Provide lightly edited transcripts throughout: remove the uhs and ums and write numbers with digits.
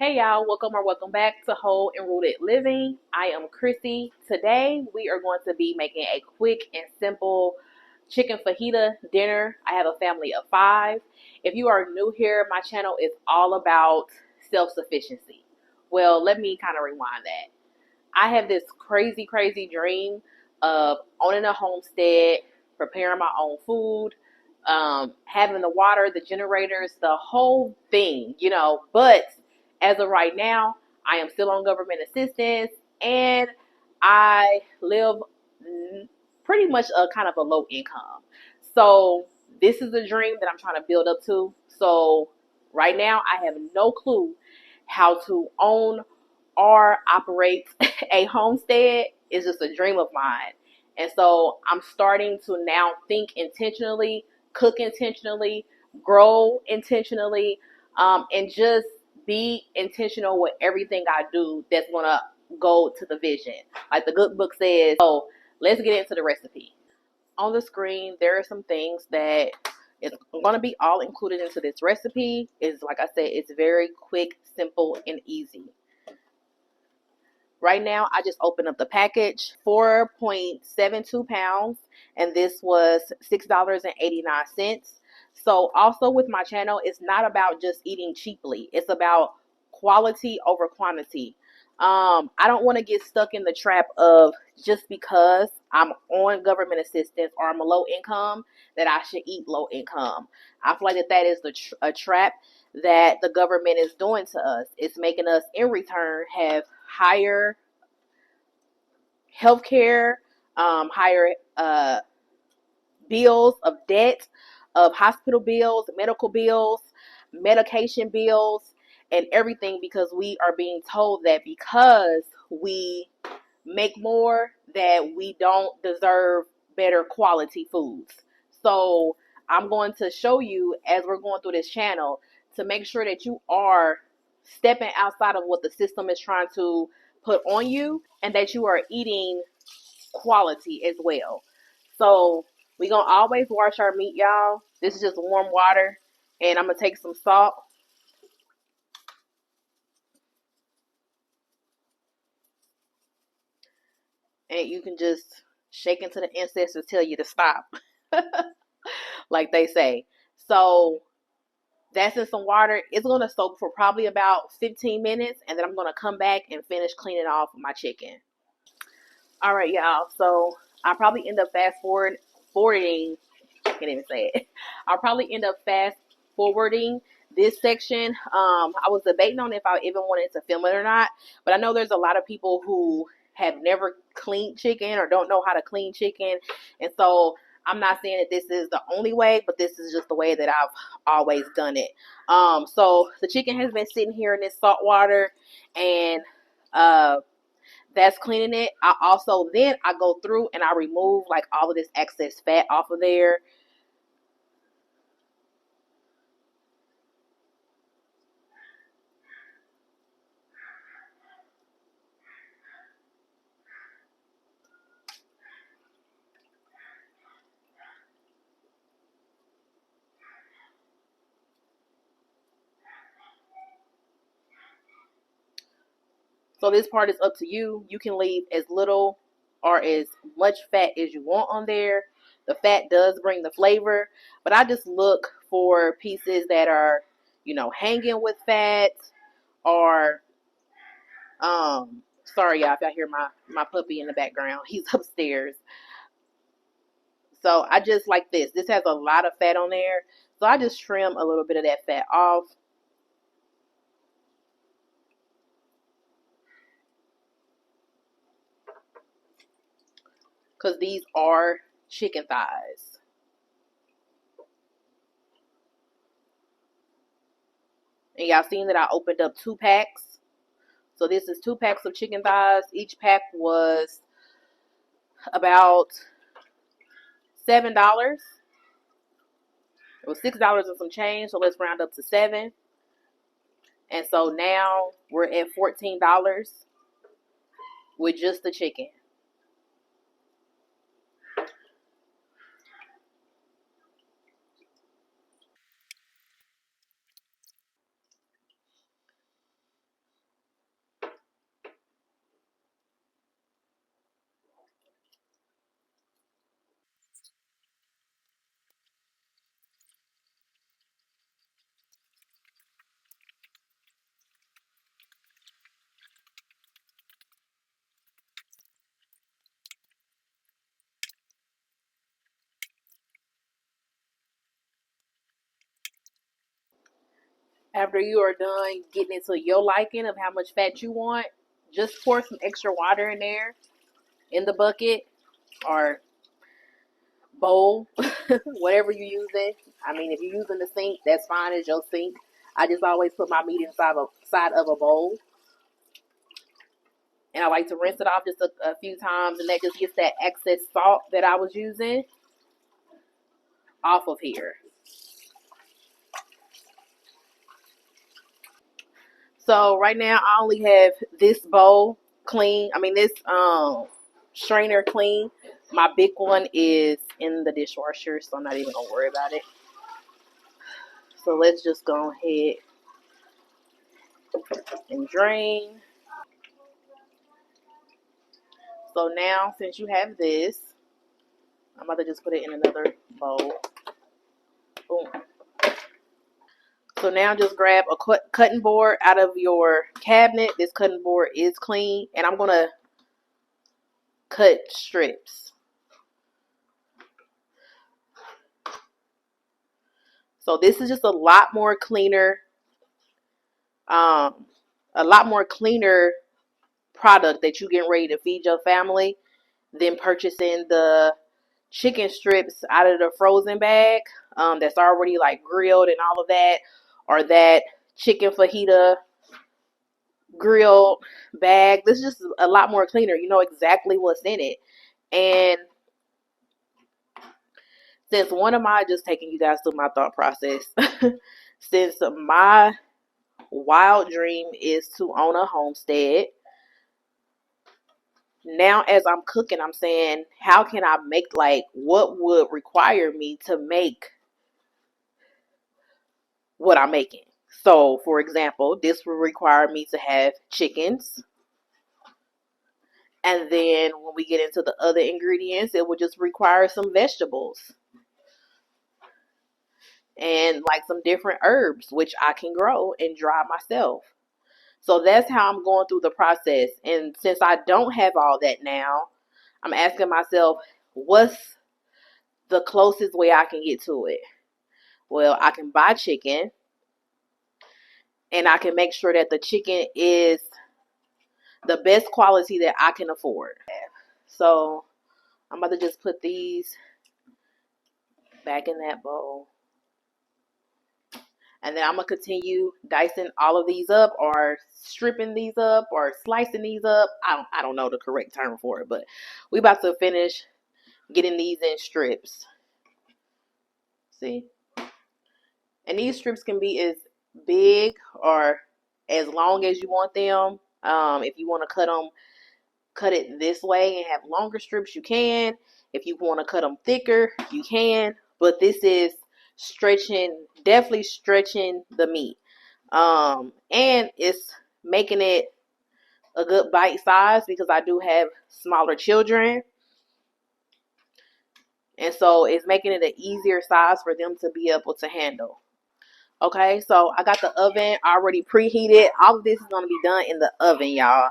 Hey y'all, welcome back to Whole and Rooted Living. I am Chrissy. Today we are going to be making a quick and simple chicken fajita dinner. I have a family of 5. If you are new here, my channel is all about self-sufficiency. Well, let me kind of rewind that. I have this crazy dream of owning a homestead, preparing my own food, having the water, the generators, the whole thing, but as of right now, I am still on government assistance and I live pretty much a kind of a low income. So this is a dream that I'm trying to build up to. So right now I have no clue how to own or operate a homestead. Is just a dream of mine. And so I'm starting to now think intentionally, cook intentionally, grow intentionally, and just be intentional with everything I do that's going to go to the vision. Like the good book says. So let's get into the recipe. On the screen, there are some things that is going to be all included into this recipe. Is like I said, it's very quick, simple, and easy. Right now, I just opened up the package, 4.72 pounds, and this was $6.89. So also with my channel, it's not about just eating cheaply. It's about quality over quantity. I don't want to get stuck in the trap of just because I'm on government assistance or I'm a low income that I should eat low income. I feel like that is a trap that the government is doing to us. It's making us in return have higher healthcare, higher bills of debt, of hospital bills, medical bills, medication bills, and everything because we are being told that because we make more that we don't deserve better quality foods. So I'm going to show you as we're going through this channel to make sure that you are stepping outside of what the system is trying to put on you and that you are eating quality as well. So we're going to always wash our meat, y'all. This is just warm water. And I'm going to take some salt. And you can just shake into the ancestors tell you to stop. Like they say. So that's in some water. It's going to soak for probably about 15 minutes. And then I'm going to come back and finish cleaning off my chicken. All right, y'all. So I'll probably end up forwarding. I can't even say it. I'll probably end up fast forwarding this section. I was debating on if I even wanted to film it or not, but I know there's a lot of people who have never cleaned chicken or don't know how to clean chicken, and so I'm not saying that this is the only way, but this is just the way that I've always done it. So the chicken has been sitting here in this salt water, and that's cleaning it. I go through and I remove like all of this excess fat off of there. So this part is up to you. You can leave as little or as much fat as you want on there. The fat does bring the flavor, but I just look for pieces that are, hanging with fat or, sorry y'all if y'all hear my puppy in the background. He's upstairs. So I just like this. This has a lot of fat on there. So I just trim a little bit of that fat off. Because these are chicken thighs. And y'all seen that I opened up 2 packs. So this is 2 packs of chicken thighs. Each pack was about $7. It was $6 and some change. So let's round up to 7. And so now we're at $14 with just the chicken. After you are done getting into your liking of how much fat you want, just pour some extra water in there in the bucket or bowl, whatever you're using. I mean, if you're using the sink, that's fine, it's your sink. I just always put my meat inside side of a bowl. And I like to rinse it off just a few times, and that just gets that excess salt that I was using off of here. So right now I only have this bowl clean. I mean this strainer clean. My big one is in the dishwasher, so I'm not even gonna worry about it. So let's just go ahead and drain. So now since you have this, I'm about to just put it in another bowl. Boom. So now just grab a cutting board out of your cabinet. This cutting board is clean, and I'm gonna cut strips. So this is just a lot more cleaner, a lot more cleaner product that you get ready to feed your family than purchasing the chicken strips out of the frozen bag that's already like grilled and all of that, or that chicken fajita grilled bag. This is just a lot more cleaner. You know exactly what's in it. And since one of my, just taking you guys through my thought process, since my wild dream is to own a homestead, now as I'm cooking, I'm saying, how can I make, like, what would require me to make what I'm making? So, for example, this would require me to have chickens. And then when we get into the other ingredients, it would just require some vegetables and like some different herbs, which I can grow and dry myself. So that's how I'm going through the process. And since I don't have all that now, I'm asking myself, what's the closest way I can get to it? Well, I can buy chicken, and I can make sure that the chicken is the best quality that I can afford. So I'm about to just put these back in that bowl. And then I'm going to continue dicing all of these up, or stripping these up, or slicing these up. I don't know the correct term for it, but we about to finish getting these in strips. See? And these strips can be as big or as long as you want them. If you want to cut it this way and have longer strips, you can. If you want to cut them thicker, you can. But this is definitely stretching the meat. And it's making it a good bite size because I do have smaller children. And so it's making it an easier size for them to be able to handle. Okay, so I got the oven already preheated. All of this is going to be done in the oven, y'all.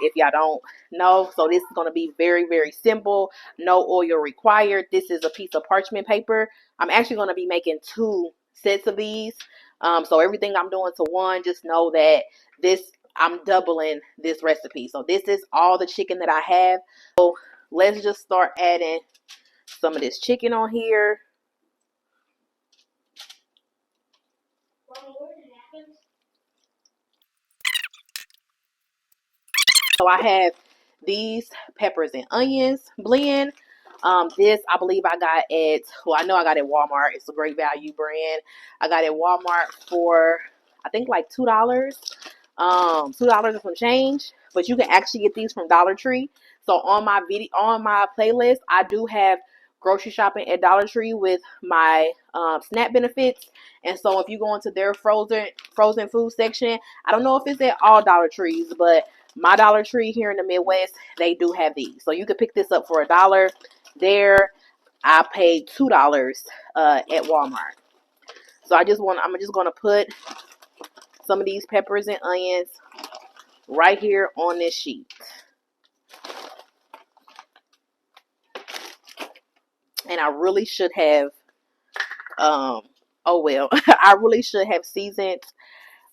If y'all don't know, so this is going to be very, very simple. No oil required. This is a piece of parchment paper. I'm actually going to be making 2 sets of these. So everything I'm doing to one, just know that I'm doubling this recipe. So this is all the chicken that I have. So let's just start adding some of this chicken on here. So I have these peppers and onions blend. This I believe I got at, well, I know I got at Walmart. It's a great value brand. I got at Walmart for, I think, like $2. $2 and some change. But you can actually get these from Dollar Tree. So on my playlist, I do have grocery shopping at Dollar Tree with my SNAP benefits. And so if you go into their frozen food section, I don't know if it's at all Dollar Trees, but my Dollar Tree here in the Midwest, they do have these. So you can pick this up for $1 there. I paid $2 at Walmart. So I'm just gonna put some of these peppers and onions right here on this sheet. And I really should have Oh well. I really should have seasoned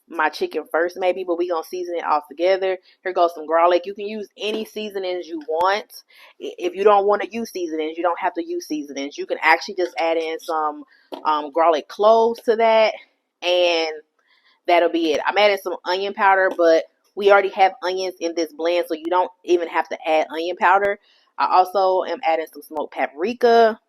my chicken first maybe, but we gonna season it all together. Here goes some garlic. You can use any seasonings you want. If you don't want to use seasonings, you don't have to use seasonings. You can actually just add in some garlic cloves to that, and that'll be it. I'm adding some onion powder, but we already have onions in this blend, so you don't even have to add onion powder. I also am adding some smoked paprika.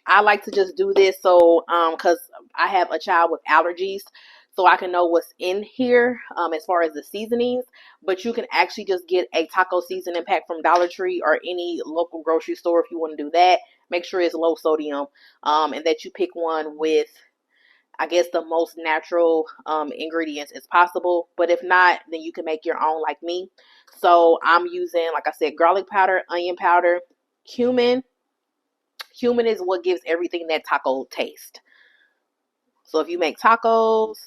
I like to just do this so because I have a child with allergies, so I can know what's in here as far as the seasonings. But you can actually just get a taco seasoning pack from Dollar Tree or any local grocery store if you want to do that. Make sure it's low sodium, and that you pick one with, I guess, the most natural ingredients as possible. But if not, then you can make your own like me. So I'm using, like I said, garlic powder, onion powder, cumin. Cumin is what gives everything that taco taste. So if you make tacos,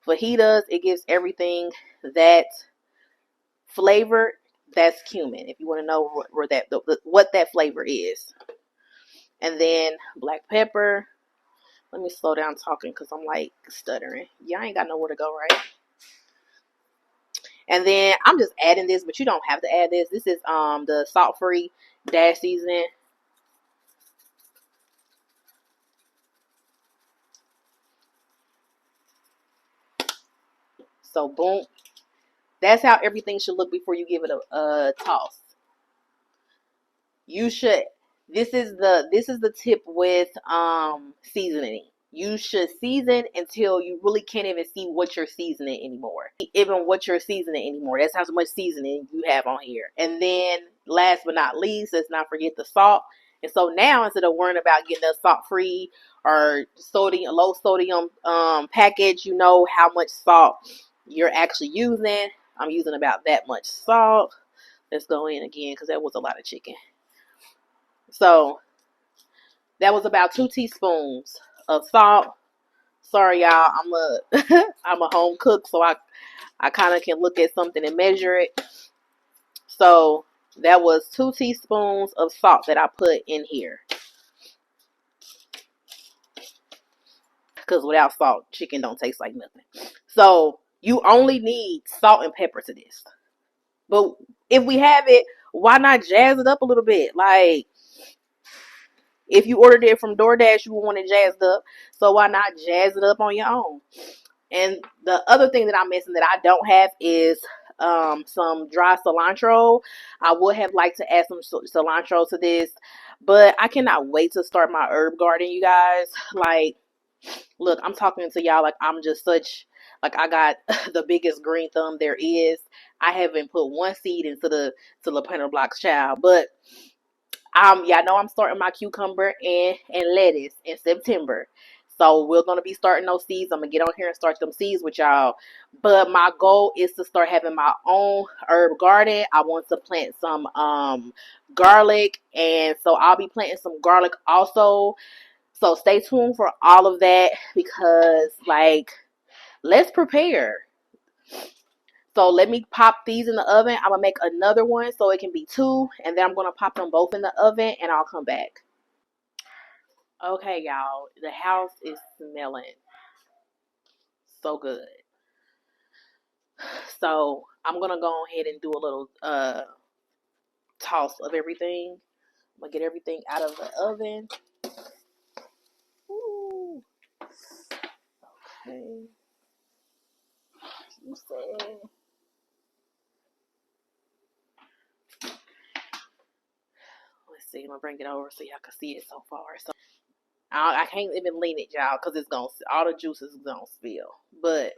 fajitas, it gives everything that flavor. That's cumin. If you want to know where that what that flavor is, and then black pepper. Let me slow down talking because I'm like stuttering. Yeah, I ain't got nowhere to go, right? And then I'm just adding this, but you don't have to add this. This is the salt-free dash seasoning. So boom. That's how everything should look before you give it a toss. You should, this is the tip with seasoning. You should season until you really can't even see what you're seasoning anymore. Even what you're seasoning anymore. That's how much seasoning you have on here. And then last but not least, let's not forget the salt. And so now, instead of worrying about getting a salt-free or sodium, low sodium package, you know how much salt you're actually using. I'm using about that much salt. Let's go in again because that was a lot of chicken. So that was about 2 teaspoons of salt. Sorry, y'all. I'm a I'm a home cook, so I kind of can look at something and measure it. So that was 2 teaspoons of salt that I put in here. Because without salt, chicken don't taste like nothing. So you only need salt and pepper to this. But if we have it, why not jazz it up a little bit? Like, if you ordered it from DoorDash, you would want it jazzed up. So why not jazz it up on your own? And the other thing that I'm missing that I don't have is some dry cilantro. I would have liked to add some cilantro to this, but I cannot wait to start my herb garden, you guys. Like, look, I'm talking to y'all like I'm just such, like I got the biggest green thumb there is. I haven't put one seed into the planter blocks, child, but y'all know I'm starting my cucumber and lettuce in September. So we're gonna be starting those seeds. I'm gonna get on here and start them seeds with y'all. But my goal is to start having my own herb garden. I want to plant some garlic, and so I'll be planting some garlic also. So stay tuned for all of that because, like, let's prepare. So let me pop these in the oven. I'm going to make another one so it can be 2. And then I'm going to pop them both in the oven and I'll come back. Okay, y'all. The house is smelling so good. So I'm going to go ahead and do a little toss of everything. I'm going to get everything out of the oven. Ooh. Okay. You said... Let's see. I'm going to bring it over so y'all can see it so far. So I can't even lean it, y'all, because it's going to, all the juices is going to spill. But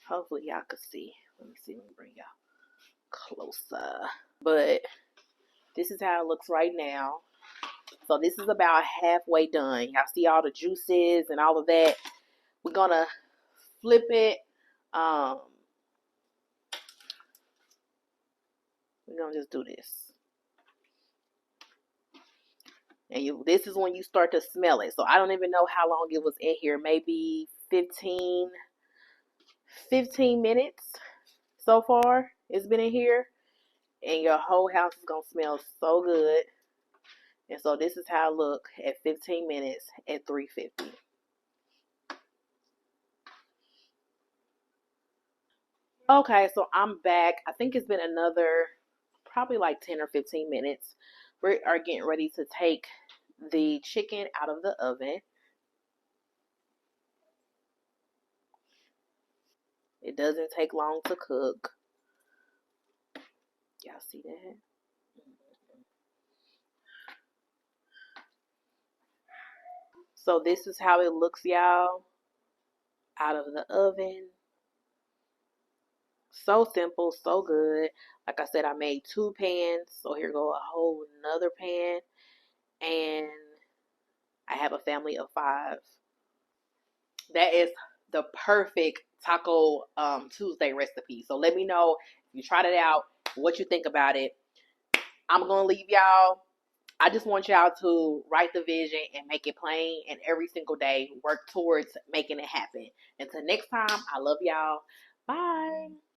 hopefully y'all can see. Let me see. Let me bring y'all closer. But this is how it looks right now. So this is about halfway done. Y'all see all the juices and all of that. We're going to flip it. We're going to just do this. And this is when you start to smell it. So I don't even know how long it was in here. Maybe 15 minutes. so far. It's been in here, and your whole house is gonna smell so good. And so this is how I look at 15 minutes at 350. Okay, so I'm back. I think it's been another probably like 10 or 15 minutes. We are getting ready to take the chicken out of the oven. It doesn't take long to cook. Y'all see that? So this is how it looks, y'all, out of the oven. So simple, so good. Like I said, I made 2 pans. So here go a whole another pan. And I have a family of 5. That is the perfect Taco Tuesday recipe. So let me know if you tried it out, what you think about it. I'm going to leave y'all. I just want y'all to write the vision and make it plain, and every single day work towards making it happen. Until next time, I love y'all. Bye.